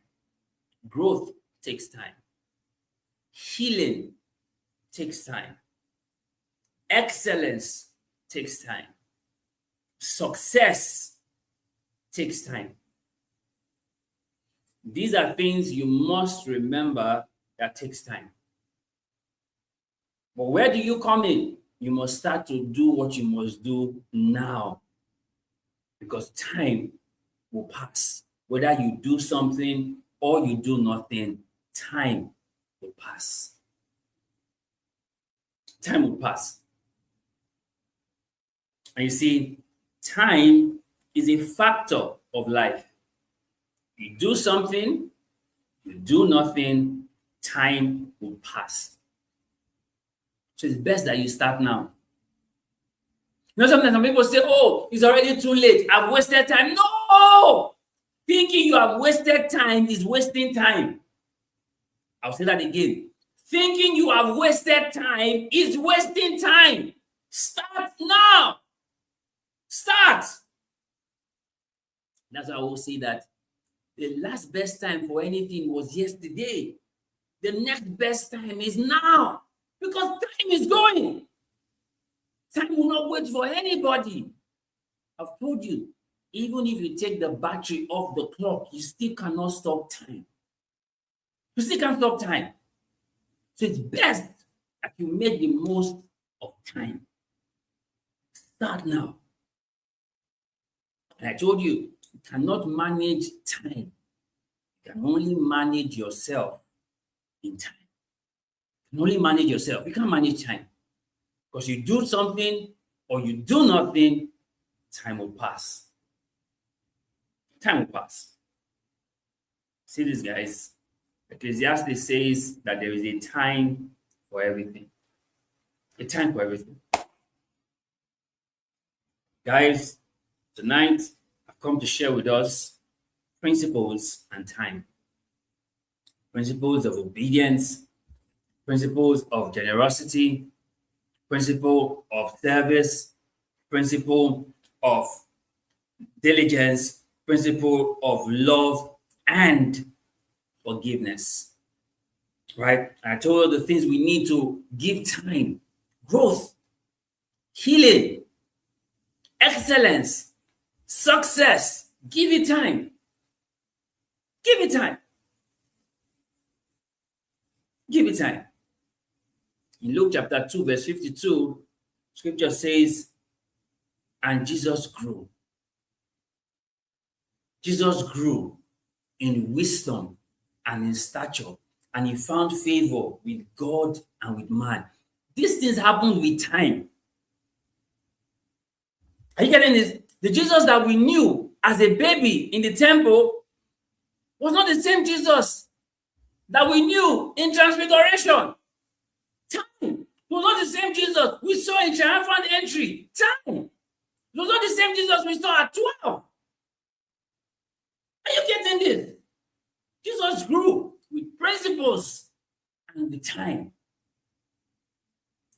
Growth takes time. Healing takes time. Excellence takes time. Success takes time. These are things you must remember that takes time. But where do you come in? You must start to do what you must do now, because time will pass. Whether you do something or you do nothing, time will pass. Time will pass. And you see, time is a factor of life. You do something, you do nothing, time will pass. So it's best that you start now. Sometimes some people say, oh, it's already too late. I've wasted time. No! Thinking you have wasted time is wasting time. I'll say that again. Thinking you have wasted time is wasting time. Start now. Start. That's why I will say that the last best time for anything was yesterday. The next best time is now, because time is going. Time will not wait for anybody. I've told you, even if you take the battery off the clock, you still cannot stop time. You still can't stop time. So it's best that you make the most of time. Start now. And I told you, you cannot manage time. You can only manage yourself in time. You can only manage yourself. You can't manage time. Because you do something or you do nothing, time will pass. Time will pass. See this, guys? Ecclesiastes says that there is a time for everything. A time for everything. Guys, tonight I've come to share with us principles and time. Principles of obedience, principles of generosity, principle of service, principle of diligence, principle of love, and forgiveness. Right? I told you the things we need to give time: growth, healing, excellence, success. Give it time. Give it time. Give it time. In Luke chapter 2, verse 52, scripture says, and Jesus grew. Jesus grew in wisdom and in stature, and he found favor with God and with man. These things happen with time. Are you getting this? The Jesus that we knew as a baby in the temple was not the same Jesus that we knew in Transfiguration. Time. It was not the same Jesus we saw in triumphant entry. Time. It was not the same Jesus we saw at 12. Are you getting this? Jesus grew with principles and with time.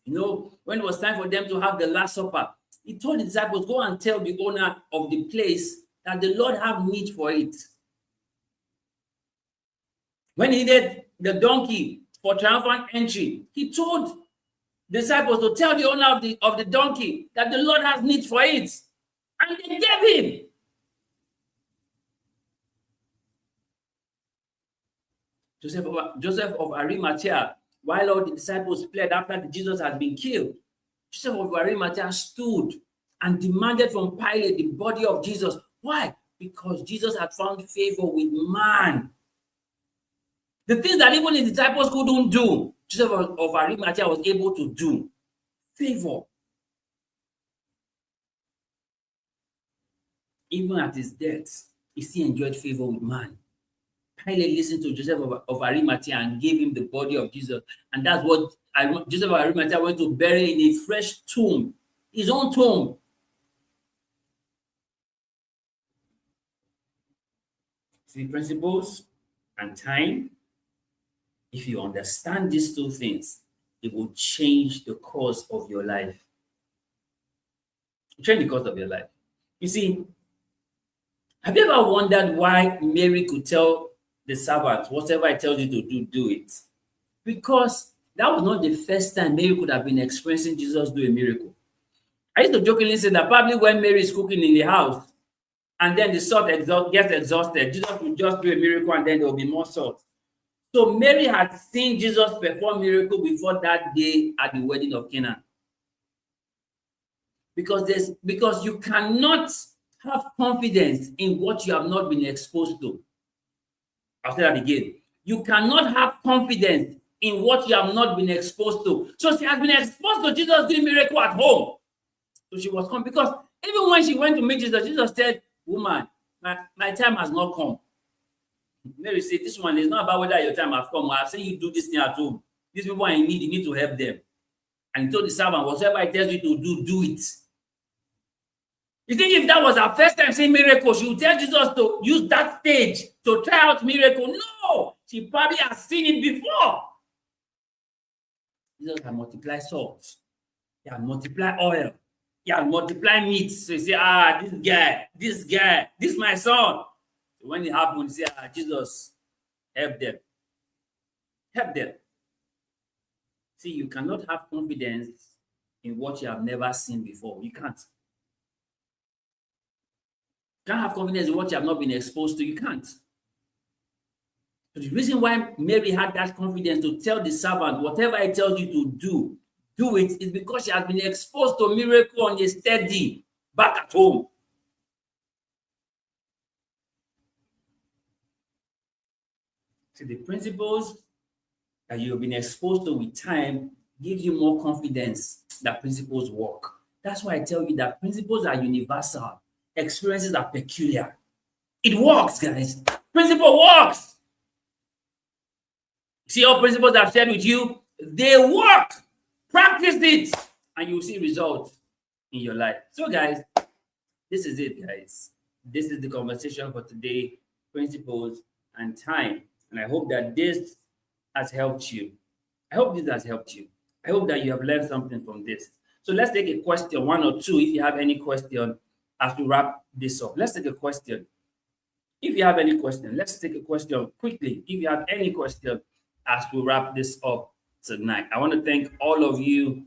You know, when it was time for them to have the Last Supper, he told the disciples, go and tell the owner of the place that the Lord have need for it. When he needed the donkey for triumphant entry, he told the disciples to tell the owner of the donkey that the Lord has need for it. And they gave him. Joseph of Arimathea, while all the disciples fled after Jesus had been killed, Joseph of Arimathea stood and demanded from Pilate the body of Jesus. Why? Because Jesus had found favor with man. The things that even his disciples couldn't do, Joseph of Arimathea was able to do. Favor. Even at his death, he still enjoyed favor with man. Pilate listened to Joseph of Arimathea and gave him the body of Jesus. And that's what Joseph of Arimathea went to bury in a fresh tomb, his own tomb. See, principles and time, if you understand these two things, it will change the course of your life. Change the course of your life. You see, have you ever wondered why Mary could tell the servant, whatever I tell you to do, do it? Because that was not the first time Mary could have been experiencing Jesus do a miracle. I used to jokingly say that probably when Mary is cooking in the house and then the salt gets exhausted, Jesus will just do a miracle and then there will be more salt. So Mary had seen Jesus perform miracle before that day at the wedding of Cana. Because you cannot have confidence in what you have not been exposed to. I'll say that again. You cannot have confidence in what you have not been exposed to. So she has been exposed to Jesus doing miracle at home. So she was confident because even when she went to meet Jesus, Jesus said, "Woman, my time has not come." Mary said, "This one is not about whether your time has come. I've seen you do this thing at home. These people are in need. You need to help them." And he told the servant, "Whatever I tell you to do, do it." You think if that was her first time seeing miracle, she would tell Jesus to use that stage to try out miracle? No, she probably has seen it before. Jesus can multiply salt. He can multiply oil. He can multiply meat. So you say, this guy, this my son. So when it happens, you say, Jesus, help them. Help them. See, you cannot have confidence in what you have never seen before. You can't. You can't have confidence in what you have not been exposed to. You can't. So the reason why Mary had that confidence to tell the servant, whatever I tell you to do, do it, is because she has been exposed to miracle on a steady back at home. So the principles that you've been exposed to with time give you more confidence that principles work. That's why I tell you that principles are universal. Experiences are peculiar. It works, guys. Principle works. See all principles I've shared with you? They work. Practice it, and you'll see results in your life. So, guys, this is it, guys. This is the conversation for today, principles and time. And I hope that this has helped you. I hope this has helped you. I hope that you have learned something from this. So let's take a question, one or two, if you have any question as we wrap this up. Let's take a question. If you have any question, let's take a question quickly. If you have any question as we wrap this up tonight. I want to thank all of you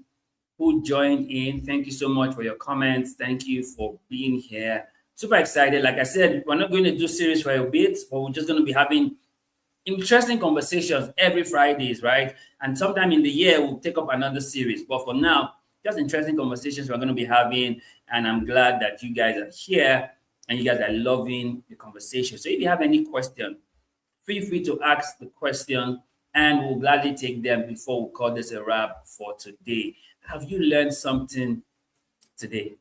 who joined in. Thank you so much for your comments. Thank you for being here. Super excited. Like I said, we're not going to do series for a bit, but we're just going to be having interesting conversations every Fridays, right? And sometime in the year, we'll take up another series. But for now, just interesting conversations we're going to be having. And I'm glad that you guys are here and you guys are loving the conversation. So if you have any question, feel free to ask the question and we'll gladly take them before we call this a wrap for today. Have you learned something today?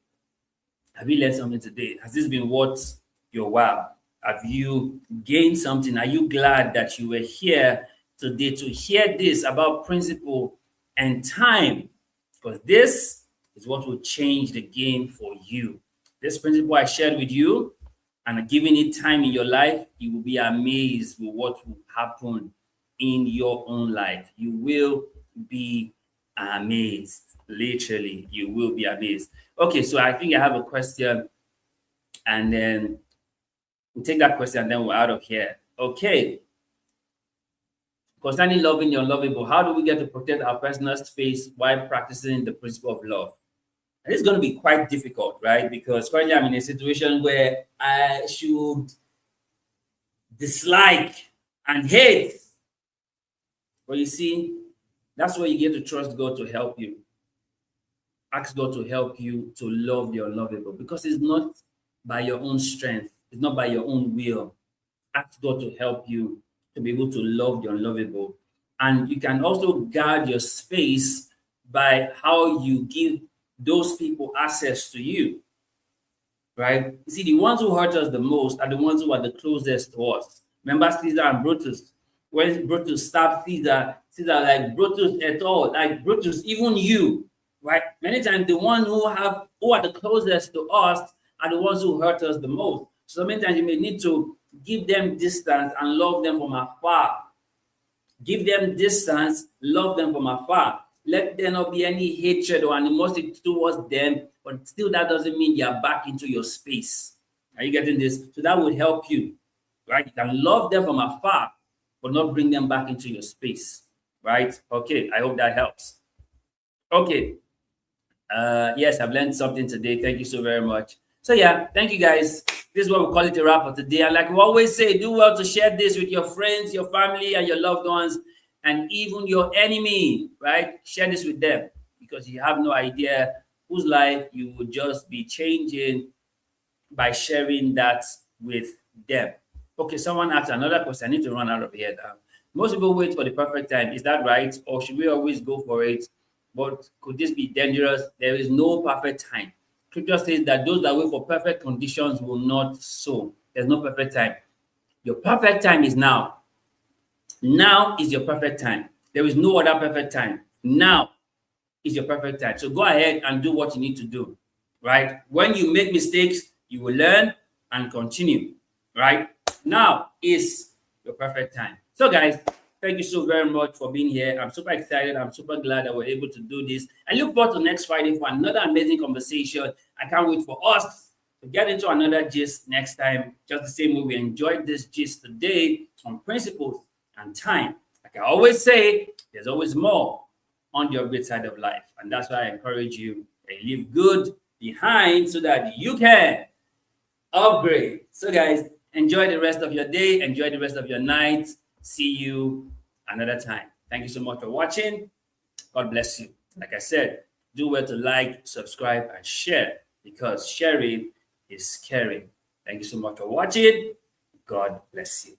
Have you learned something today? Has this been worth your while? Have you gained something? Are you glad that you were here today to hear this about principle and time? Because this is what will change the game for you. This principle I shared with you, and giving it time in your life, you will be amazed with what will happen in your own life. You will be amazed. Literally, you will be amazed. Okay, so I think I have a question, and then we'll take that question, and then we're out of here. Okay. Concerning loving the unlovable, how do we get to protect our personal space while practicing the principle of love? And it's going to be quite difficult, right? Because currently I'm in a situation where I should dislike and hate But you see, that's where you get to trust God to help you. Ask God to help you to love the unlovable, because it's not by your own strength, it's not by your own will. Ask God to help you to be able to love the unlovable. And you can also guard your space by how you give those people access to you, right? You see, the ones who hurt us the most are the ones who are the closest to us. Remember Caesar and Brutus? When Brutus stabbed Caesar, Caesar like, Brutus at all, like, Brutus, even you, right? Many times the ones who are the closest to us are the ones who hurt us the most. So many times you may need to give them distance and love them from afar. Give them distance, love them from afar. Let there not be any hatred or animosity towards them, but still that doesn't mean they are back into your space. Are you getting this? So that will help you, right? You can love them from afar, but not bring them back into your space, right? Okay, I hope that helps. Okay. Yes, I've learned something today. Thank you so very much. So yeah, thank you guys. This is what we call it a wrap for today. And like we always say, do well to share this with your friends, your family, and your loved ones, and even your enemy, right? Share this with them, because you have no idea whose life you will just be changing by sharing that with them. Okay, someone asked another question. I need to run out of here now. Most people wait for the perfect time. Is that right? Or should we always go for it? But could this be dangerous? There is no perfect time. Scripture says that those that wait for perfect conditions will not sow. There's no perfect time. Your perfect time is now. Now is your perfect time. There is no other perfect time. Now is your perfect time. So go ahead and do what you need to do, right? When you make mistakes, you will learn and continue, right? Now is your perfect time. So guys, thank you so very much for being here. I'm super excited. I'm super glad that we're able to do this. I look forward to next Friday for another amazing conversation. I can't wait for us to get into another gist next time, just the same way we enjoyed this gist today on principles and time. Like I always say, there's always more on your great side of life. And that's why I encourage you to leave good behind so that you can upgrade. So, guys, enjoy the rest of your day, enjoy the rest of your night. See you another time. Thank you so much for watching. God bless you. Like I said, do well to like, subscribe, and share, because sharing is caring. Thank you so much for watching. God bless you.